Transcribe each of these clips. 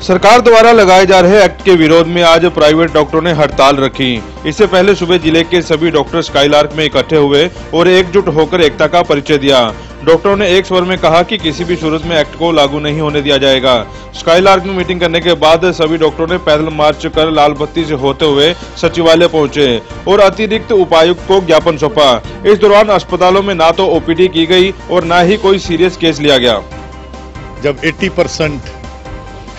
सरकार द्वारा लगाए जा रहे एक्ट के विरोध में आज प्राइवेट डॉक्टरों ने हड़ताल रखी। इससे पहले सुबह जिले के सभी डॉक्टर स्काईलार्क में इकट्ठे हुए और एकजुट होकर एकता का परिचय दिया। डॉक्टरों ने एक स्वर में कहा कि किसी भी सूरत में एक्ट को लागू नहीं होने दिया जाएगा। स्काईलार्क में मीटिंग करने के बाद सभी डॉक्टरों ने पैदल मार्च कर लाल बत्ती से होते हुए सचिवालय पहुंचे और अतिरिक्त उपायुक्त को ज्ञापन सौंपा। इस दौरान अस्पतालों में ना तो ओपीडी की गई और न ही कोई सीरियस केस लिया गया। जब 80%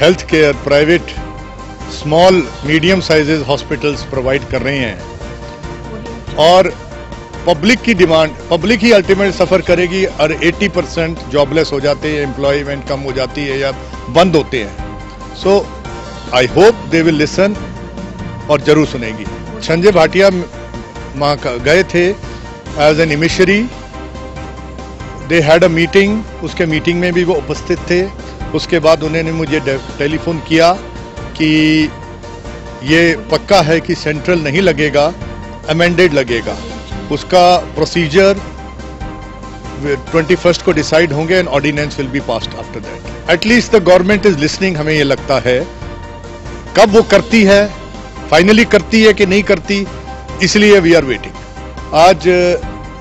health care private small medium sizes hospitals provide कर रहे हैं और पब्लिक की डिमांड, पब्लिक ही अल्टीमेट सफर करेगी और 80% जॉबलेस हो जाते हैं, एम्प्लॉयमेंट कम हो जाती है या बंद होते हैं। So I hope they will listen और जरूर सुनेगी। संजय भाटिया वहाँ गए थे as an emissary, they had a meeting, उसके मीटिंग में भी वो उपस्थित थे। उसके बाद उन्होंने मुझे टेलीफोन किया कि ये पक्का है कि सेंट्रल नहीं लगेगा, अमेंडेड लगेगा। उसका प्रोसीजर 21st को डिसाइड होंगे and ordinance will be passed after that. At least the government is listening, हमें ये लगता है। कब वो करती है, फाइनली करती है कि नहीं करती, इसलिए वी आर वेटिंग। आज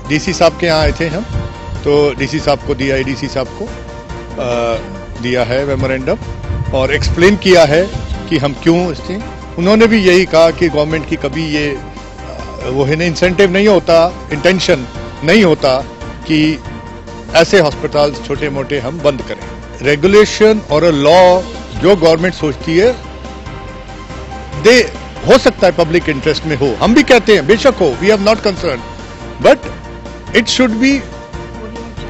डीसी साहब के यहाँ आए थे हम, तो डीसी साहब को दिया, एडीसी साहब को दिया है मेमोरेंडम और एक्सप्लेन किया है कि हम क्यों इसमें। उन्होंने भी यही कहा कि गवर्नमेंट की कभी ये वो है ना इंसेंटिव नहीं होता, इंटेंशन नहीं होता कि ऐसे हॉस्पिटल छोटे मोटे हम बंद करें। रेगुलेशन और अ लॉ जो गवर्नमेंट सोचती है, दे हो सकता है पब्लिक इंटरेस्ट में हो, हम भी कहते हैं बेशक हो, we are not concern, but it should be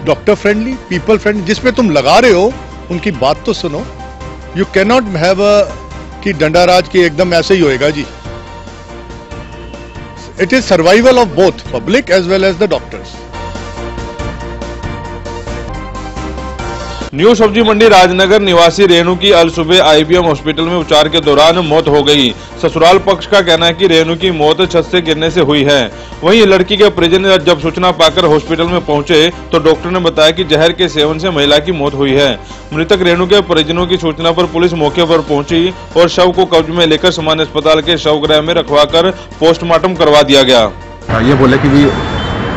doctor friendly, people friendly. जिसमें तुम लगा रहे हो उनकी बात तो सुनो। यू कैन नॉट हैव कि डंडा राज की एकदम ऐसे ही होएगा जी। It is survival of both public as well as the doctors. New सब्जी मंडी राजनगर निवासी रेणु की अल सुबह आईबीएम हॉस्पिटल में उपचार के दौरान मौत हो गई। ससुराल पक्ष का कहना है कि रेणु की मौत छत से गिरने से हुई है। वहीं लड़की के परिजन जब सूचना पाकर हॉस्पिटल में पहुंचे तो डॉक्टर ने बताया कि जहर के सेवन से महिला की मौत हुई है। मृतक रेणु के परिजनों की सूचना पर पुलिस मौके पर पहुंची और शव को कब्जे में लेकर सामान्य अस्पताल के शवगृह में रखवाकर पोस्टमार्टम करवा दिया गया। ये बोले कि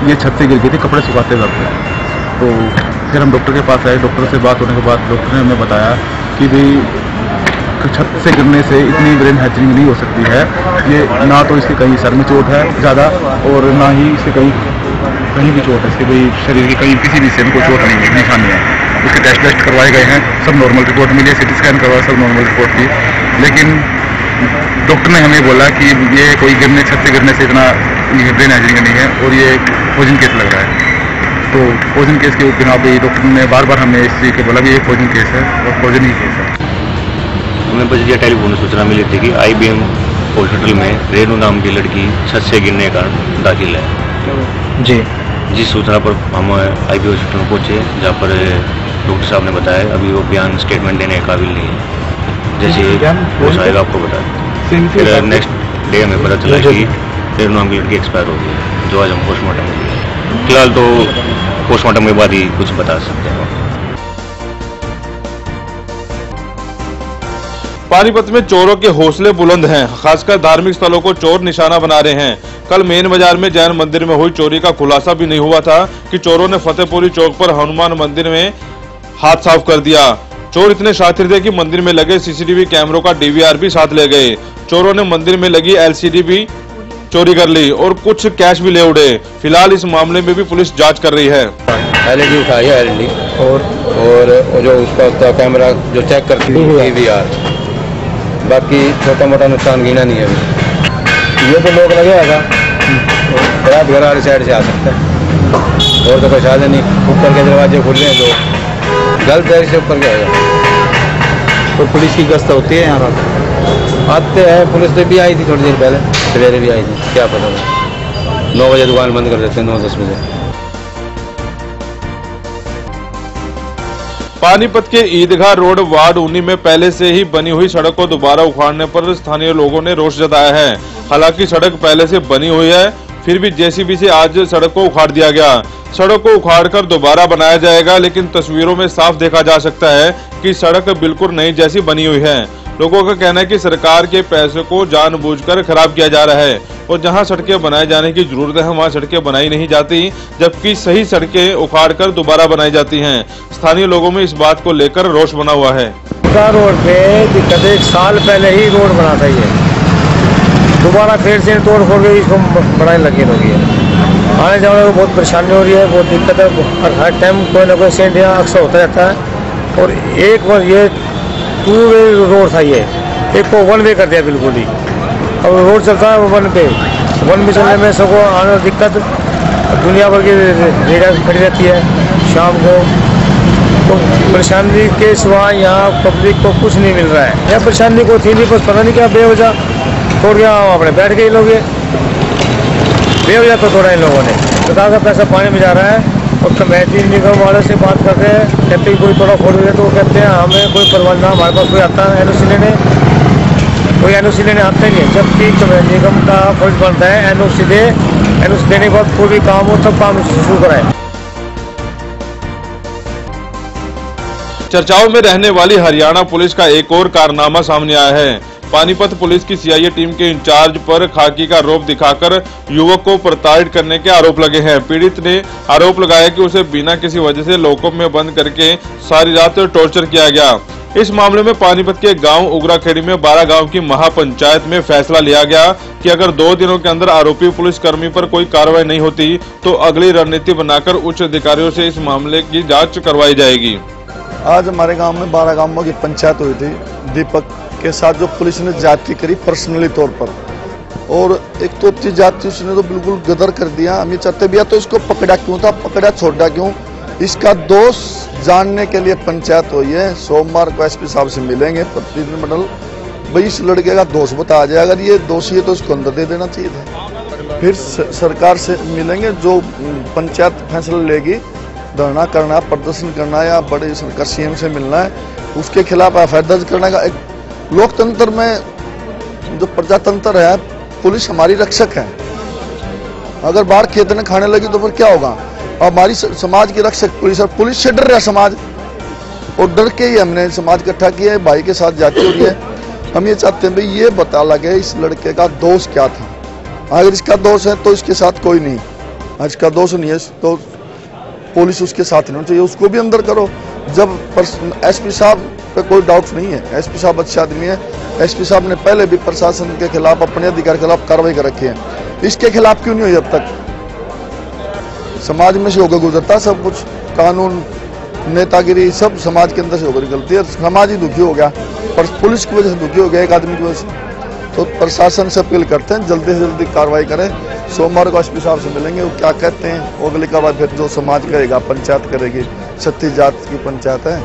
ये छत से गिर गई थी कपड़े सुखाते वक्त। तो फिर हम डॉक्टर के पास आए। डॉक्टर से बात होने के बाद डॉक्टर ने हमें बताया कि भाई छत से गिरने से इतनी ब्रेन हैचरिंग नहीं हो सकती है। ये ना तो इसके कहीं सर में चोट है ज़्यादा और ना ही इसके कहीं भी चोट है। इसके भाई शरीर की कहीं किसी भी हिस्से में कोई चोट नहीं है, निशानी है। उसके टेस्ट करवाए गए हैं, सब नॉर्मल रिपोर्ट मिली, सिटी स्कैन करवाया, सब नॉर्मल रिपोर्ट थी। लेकिन डॉक्टर ने हमें बोला कि ये कोई छत से गिरने से इतना ब्रेन हैचरिंग नहीं है और ये पॉइजन केस लग रहा है। तो पॉइजन केस के बिना पे डॉक्टर ने बार बार हमें इस चीज़ के बोला कि ये पॉइजन केस है और पॉइजन ही केस है। हमें बस ये टेलीफोन सूचना मिली थी कि आईबीएम हॉस्पिटल में रेणु नाम की लड़की छत से गिरने का दाखिल है जी। जिस सूचना पर हम आईबीएम हॉस्पिटल में पहुंचे, जहाँ पर डॉक्टर साहब ने बताया अभी वो बयान स्टेटमेंट देने के काबिल नहीं है। जैसे होश आएगा आपको बता दें। फिर नेक्स्ट डे हमें पता चला कि रेणु नाम की लड़की एक्सपायर हो गई, जो आज हम पोस्टमार्टम में लिया। फिलहाल तो पोस्टमार्टम के बाद ही कुछ बता सकते हैं। पानीपत में चोरों के हौसले बुलंद हैं। खासकर धार्मिक स्थलों को चोर निशाना बना रहे हैं। कल मेन बाजार में जैन मंदिर में हुई चोरी का खुलासा भी नहीं हुआ था कि चोरों ने फतेहपुरी चौक पर हनुमान मंदिर में हाथ साफ कर दिया। चोर इतने शातिर थे कि मंदिर में लगे सीसीटीवी कैमरों का डीवीआर भी साथ ले गए। चोरों ने मंदिर में लगी एलसीडी भी चोरी कर ली और कुछ कैश भी ले उड़े। फिलहाल इस मामले में भी पुलिस जांच कर रही है। एलईडी उठाई है, एलईडी और जो उसका कैमरा जो चेक करती है डीवीआर, बाकी छोटा मोटा नुकसान गिना नहीं है अभी। ये तो लोग लगे था, रात घर वाली साइड से आ सकता है और तो कोई साधन नहीं। ऊपर के दरवाजे खुले हैं तो गलत जगह से ऊपर गया है। तो पुलिस की गश्त होती है यहाँ आते हैं। पुलिस तो भी आई थी थोड़ी देर पहले, सवेरे भी आई थी, क्या पता था। 9 बजे दुकान बंद कर देते हैं, 9-10 बजे। पानीपत के ईदगाह रोड वार्ड 19 में पहले से ही बनी हुई सड़क को दोबारा उखाड़ने पर स्थानीय लोगों ने रोष जताया है। हालांकि सड़क पहले से बनी हुई है, फिर भी जेसीबी से आज सड़क को उखाड़ दिया गया। सड़क को उखाड़कर दोबारा बनाया जाएगा, लेकिन तस्वीरों में साफ देखा जा सकता है कि सड़क बिल्कुल नई जैसी बनी हुई है। लोगों का कहना है कि सरकार के पैसे को जानबूझकर खराब किया जा रहा है और जहां सड़कें बनाए जाने की जरूरत है वहां सड़कें बनाई नहीं जाती, जबकि सही सड़कें उखाड़कर दोबारा बनाई जाती हैं। स्थानीय लोगों में इस बात को लेकर रोष बना हुआ है। रोड पे दिक्कत, 1 साल पहले ही रोड बना था, ये दोबारा फिर से तोड़ फोड़ के इसको बनाने लगी होगी है। आने जाने में बहुत परेशानी हो रही है, बहुत दिक्कत है। हर टाइम कोई ना कोई एक्सीडेंट यहाँ अक्सर होता रहता है। और एक बार ये 2 वे रोड था, ये एक को 1 वे कर दिया बिल्कुल ही। अब रोड चलता है वो 1 वे चलने में सबको आने में दिक्कत। दुनिया भर की रेडिया खड़ी रहती है शाम को, तो परेशानी के सिवा यहाँ पब्लिक को कुछ नहीं मिल रहा है। यहाँ परेशानी को थी नहीं, बस पता नहीं क्या बेवजह छोड़ गया, अपने बैठ गए लोग, ये बेवजह तो तोड़ा इन लोगों ने। सरकार का पैसा पानी में जा रहा है और कमेटी निगम वाले से बात करते हैं, कहते हैं कोई तोड़ा फोड़ दे, तो वो कहते हैं हमें कोई परवाह ना, हमारे पास कोई आता है NOC लेने, कोई NOC लेने आता ही नहीं। जबकि कमेटी निगम का फर्ज बनता है NOC देने के बाद कोई भी काम हो तब काम शुरू कराए। चर्चाओं में रहने वाली हरियाणा पुलिस का एक और कारनामा सामने आया है। पानीपत पुलिस की CIA टीम के इंचार्ज पर खाकी का रोप दिखाकर युवक को प्रताड़ित करने के आरोप लगे हैं। पीड़ित ने आरोप लगाया कि उसे बिना किसी वजह से लॉकअप में बंद करके सारी रात टॉर्चर किया गया। इस मामले में पानीपत के गांव उगराखेड़ी में 12 गांव की महापंचायत में फैसला लिया गया कि अगर 2 दिनों के अंदर आरोपी पुलिसकर्मी पर कोई कार्रवाई नहीं होती तो अगली रणनीति बनाकर उच्च अधिकारियों से इस मामले की जाँच करवाई जाएगी। आज हमारे गांव में 12 गांवों की पंचायत हुई थी दीपक के साथ, जो पुलिस ने जाति करी पर्सनली तौर पर, और एक तो जाति उसने तो बिल्कुल गदर कर दिया। हम ये चाहते भैया तो इसको पकड़ा क्यों था, पकड़ा छोड़ा क्यों, इसका दोष जानने के लिए पंचायत हुई है। सोमवार को SP साहब से मिलेंगे, प्रतिनिधिमंडल, भाई इस लड़के का दोष बता जाए, अगर ये दोषी है तो उसको अंदर दे देना चाहिए था। फिर सरकार से मिलेंगे, जो पंचायत फैसला लेगी, धरना करना, प्रदर्शन करना या बड़े सरकार CM से मिलना है, उसके खिलाफ FIR दर्ज करने का। एक लोकतंत्र में जो प्रजातंत्र है, पुलिस हमारी रक्षक है। अगर बाहर खेत में खाने लगी तो फिर क्या होगा। हमारी समाज की रक्षक पुलिस, और पुलिस से डर रहा समाज, और डर के ही हमने समाज इकट्ठा किया है। भाई के साथ जाती हो रही है। हम ये चाहते हैं भाई ये बता लगे इस लड़के का दोष क्या था। अगर इसका दोष है तो इसके साथ कोई नहीं, इसका दोष नहीं है तो पुलिस उसके साथ नहीं होनी चाहिए, उसको भी अंदर करो। जब SP साहब पे कोई डाउट नहीं है, SP साहब अच्छे आदमी है। SP साहब ने पहले भी प्रशासन के खिलाफ, अपने अधिकार के खिलाफ कार्रवाई कर रखी है, इसके खिलाफ क्यों नहीं हुई अब तक। समाज में से होकर गुजरता सब कुछ, कानून, नेतागिरी सब समाज के अंदर से होकर निकलती है। समाज ही दुखी हो गया, पर पुलिस की वजह से दुखी हो गया, एक आदमी की वजह से। तो प्रशासन से अपील करते हैं जल्दी से जल्दी कार्रवाई करें। सोमवार को SP साहब से मिलेंगे, वो क्या कहते हैं, वो अगली कार्रवाई फिर जो समाज करेगा, पंचायत करेगी, 36 जात की पंचायत है,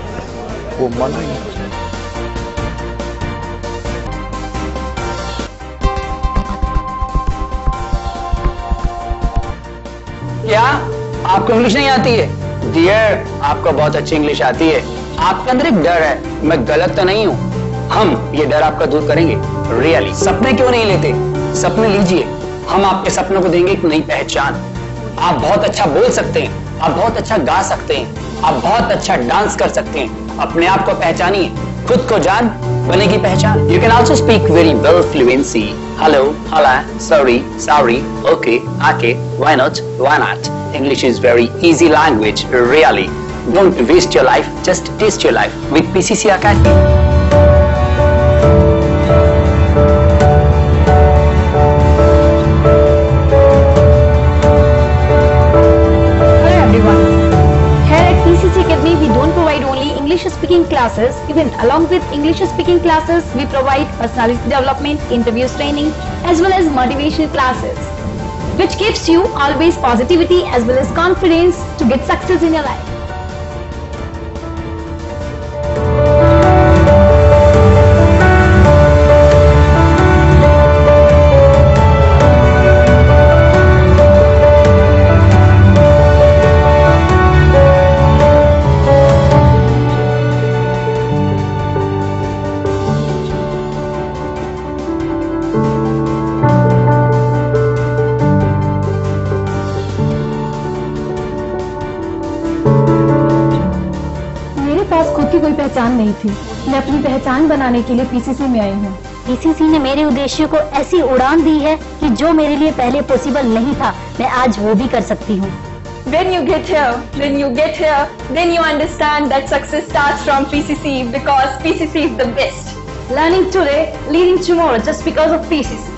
वो मानेंगे। क्या आपको इंग्लिश नहीं आती है? डियर, आपको बहुत अच्छी इंग्लिश आती है। आपके अंदर एक डर है, मैं गलत तो नहीं हूँ। हम ये डर आपका दूर करेंगे। रियली सपने क्यों नहीं लेते, सपने लीजिए, हम आपके सपनों को देंगे एक नई पहचान। आप बहुत अच्छा बोल सकते हैं, आप बहुत अच्छा गा सकते हैं, आप बहुत अच्छा डांस कर सकते हैं। अपने आप को पहचानिए, खुद को जान बनेगी पहचान। You can also speak very well fluency. Hello, हला, सॉरी, सॉरी, ओके, आके, why not, why not. English is very easy language, really. Don't waste your life, just taste your life with PCC Academy. We don't provide only English speaking classes. Even along with English speaking classes, we provide personality development, interviews training, as well as motivational classes, which gives you always positivity as well as confidence to get success in your life. कोई पहचान नहीं थी। मैं अपनी पहचान बनाने के लिए पीसीसी में आई हूँ। पीसीसी ने मेरे उद्देश्य को ऐसी उड़ान दी है कि जो मेरे लिए पहले पॉसिबल नहीं था, मैं आज वो भी कर सकती हूँ। When you get here, then you understand that success starts from PCC because PCC is the best. Learning today, leading tomorrow just because of PCC.